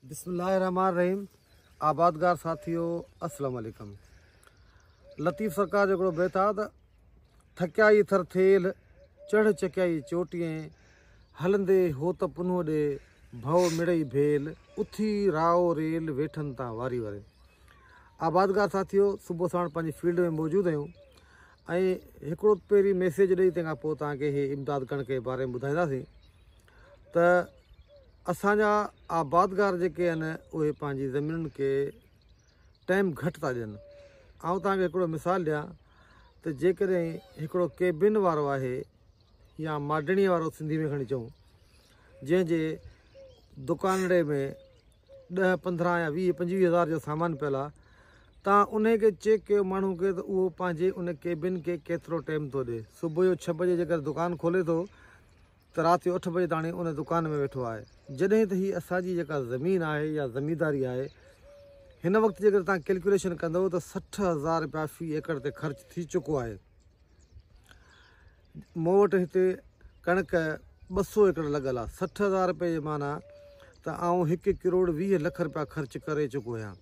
बिस्मिल्लाहिर्रहमानिर्रहीम। आबादगार साथियों अस्सलाम वालेकुम। लतीफ़ सरकार जो बेता त थकियाई थर थेल चढ़ चकियाई चोटियां हलंदे हो त पुनो ॾे भव मिड़ई भेल उथी राओ रेल वेठनि था वारी वारे। आबादगार साथियों सुबुह साण पंहिंजी फील्ड में मौजूदु आहियूं ऐं हिकिड़ो पहिरीं मैसेज ॾेई तंहिंखां पोइ तव्हांखे इहे इमदाद करण के बारे में ॿुधाईंदासीं त असांजा आबादगार जेके आहिनि उहे पंहिंजी ज़मीनुनि खे टाइम घटि था ॾियनि। आउं तव्हांखे हिकिड़ो मिसाल ॾियां त जेकॾहिं हिकिड़ो केबिन वारो आहे या माडणीअ वारो सिंधी में खणी चऊं, जंहिंजे दुकानड़े में 10-15 या 20-25 हज़ार जो सामान पियल आहे, तव्हां उनखे चेक कयो माण्हू खे त उहो पंहिंजे उन केबिन खे केतिरो टाइम थो ॾिए। सुबुह जो 6 बजे जेकर दुकानु खोले थो त राति जो 8 बजे ताणी उन दुकान में वेठो आहे। जॾहिं त हीअ असांजी जेका ज़मीन आहे या ज़मीनदारी आहे, हिन वक़्तु जेकर तव्हां कैलकुलेशन कंदव त 60,000 रुपया फ़ी एकड़ ते ख़र्च थी चुको आहे। मूं वटि हिते कणिक 200 एकड़ लॻल आहे। 60,000 रुपये जे माना त आउं 1 करोड़ 20 लख रुपया ख़र्च करे चुको आहियां।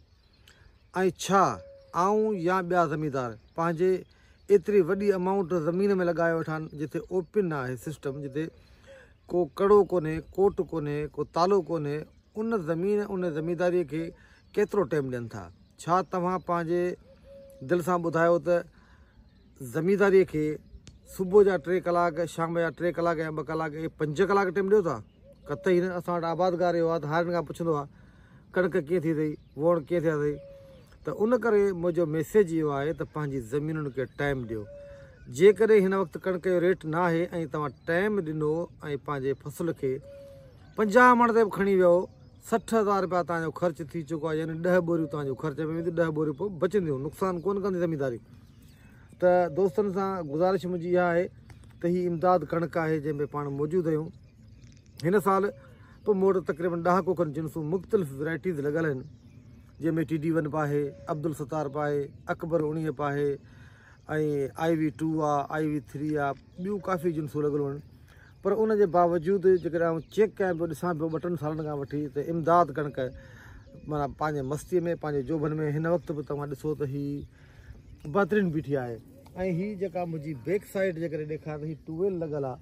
ऐं छा आउं या ॿिया ज़मीनदार पंहिंजे एतिरी वॾी अमाउंट ज़मीन में लॻाए वेठा आहिनि जिते ओपन आहे सिस्टम, जिते को कड़ो कोन्हे, कोट कोन्हे, को तालो कोन्हे, उन ज़मीन उन ज़मीनदारीअ खे केतिरो टाइम ॾियनि था? छा तव्हां पंहिंजे दिलि सां ॿुधायो त ज़मीनदारीअ खे सुबुह जा 3 कलाक, शाम जा 3 कलाक या 2 कलाक, 5 कलाक टाइम ॾियो था? कतई न। असां वटि आबादगार इहो आहे त हारियुनि खां पुछंदो आहे कणिक कीअं थी अथई, वोण कीअं थिया अथई। त उन करे मुंहिंजो मैसेज इहो आहे त पंहिंजी ज़मीनुनि खे टाइम ॾियो। जेकॾहिं हिन वक़्तु कणिक जो रेट न आहे ऐं तव्हां टाइम ॾिनो ऐं पंहिंजे फसल खे 50 मण ते बि खणी वियो, 60,000 रुपया तव्हांजो ख़र्च थी चुको आहे। यानी 10 बोरियूं तव्हांजो ख़र्च में वेंदियूं, 10 बोरियूं पोइ बचंदियूं, नुक़सानु कोन कंदी ज़मीनदारी। त दोस्तनि सां गुज़ारिश मुंहिंजी इहा आहे त हीअ इमदाद कणिक आहे जंहिंमें पाण मौजूदु आहियूं। हिन साल पोइ मूं वटि तक़रीबन 10 कोखनि जिन्सूं मुख़्तलिफ़ वैराइटीज़ लॻल आहिनि, जंहिंमें TD1 बि आहे, अब्दुल सत्तार बि आहे, अकबर 19 बि आहे, ऐं IV2 आहे, IV3 आहे, ॿियूं काफ़ी जिन्सूं लॻियलूं आहिनि। पर उन जे बावजूदि जेकॾहिं आउं चेक कयां पियो, ॾिसां पियो 2-3 सालनि खां वठी त इमदाद कणिक माना पंहिंजे मस्तीअ में, पंहिंजे जोबन में हिन वक़्तु बि तव्हां ॾिसो त हीअ बहितरीनु बीठी आहे। ऐं हीअ जेका मुंहिंजी बैक साइड जेकॾहिं ॾेखार त हीअ ट्यूबवेल लॻल आहे,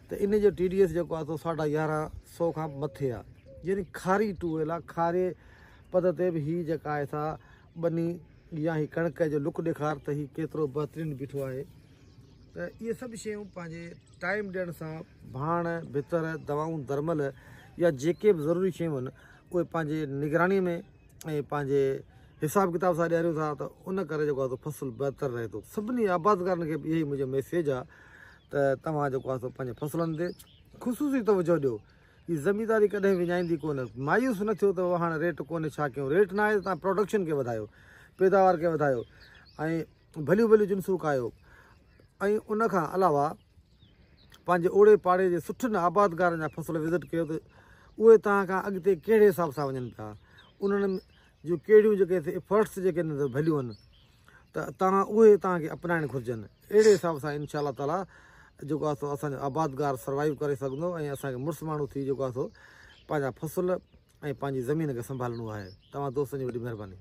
त इन जो TDS जेको आहे 1150 खां मथे आहे। यानी खारी ट्यूबवेल आहे। खारे पद ते बि हीअ जेका आहे सा बनी या हीअ कणिक जो लुक ॾेखार त हीअ केतिरो बहितरीनु बीठो आहे। त इहे सभु शयूं पंहिंजे टाइम ॾियण सां भाण भितर दवाऊं दरमल या जेके बि ज़रूरी शयूं आहिनि उहे पंहिंजे निगरानीअ में ऐं पंहिंजे हिसाब किताब सां ॾियारियूं था, त उन करे जेको आहे फसल बहितर रहे थो। सभिनी आबादगारनि खे इहो ई मुंहिंजो मैसेज आहे त तव्हां जेको आहे पंहिंजे फसलनि ते ख़ुशूसी तवजो ॾियो। हीअ ज़मीनदारी कॾहिं विञाईंदी कोन्हे। मायूस न थियो त हाणे रेट कोन्हे, छा कयूं? रेट न आहे त तव्हां प्रोडक्शन खे वधायो, पैदावार खे वधायो ऐं भलियूं भलियूं जिन्सूं खायो। ऐं उनखां अलावा पंहिंजे ओड़े पाड़े जे सुठनि आबादगारनि जा फसल विज़िट कयो त उहे तव्हां खां अॻिते कहिड़े हिसाब सां वञनि पिया, उन्हनि जूं कहिड़ियूं जेके एफर्ट्स जेके वैल्यू आहिनि त तव्हां उहे तव्हांखे अपनाइण घुरिजनि। अहिड़े हिसाब सां इंशा अल्लाह ताला जेको आहे असांजो आबादगार सर्वाइव करे सघंदो ऐं असांखे मुड़ुसु माण्हू थी जेको आहे पंहिंजा फसल ऐं पंहिंजी ज़मीन खे संभालणो आहे। तव्हां दोस्तनि जी वॾी महिरबानी।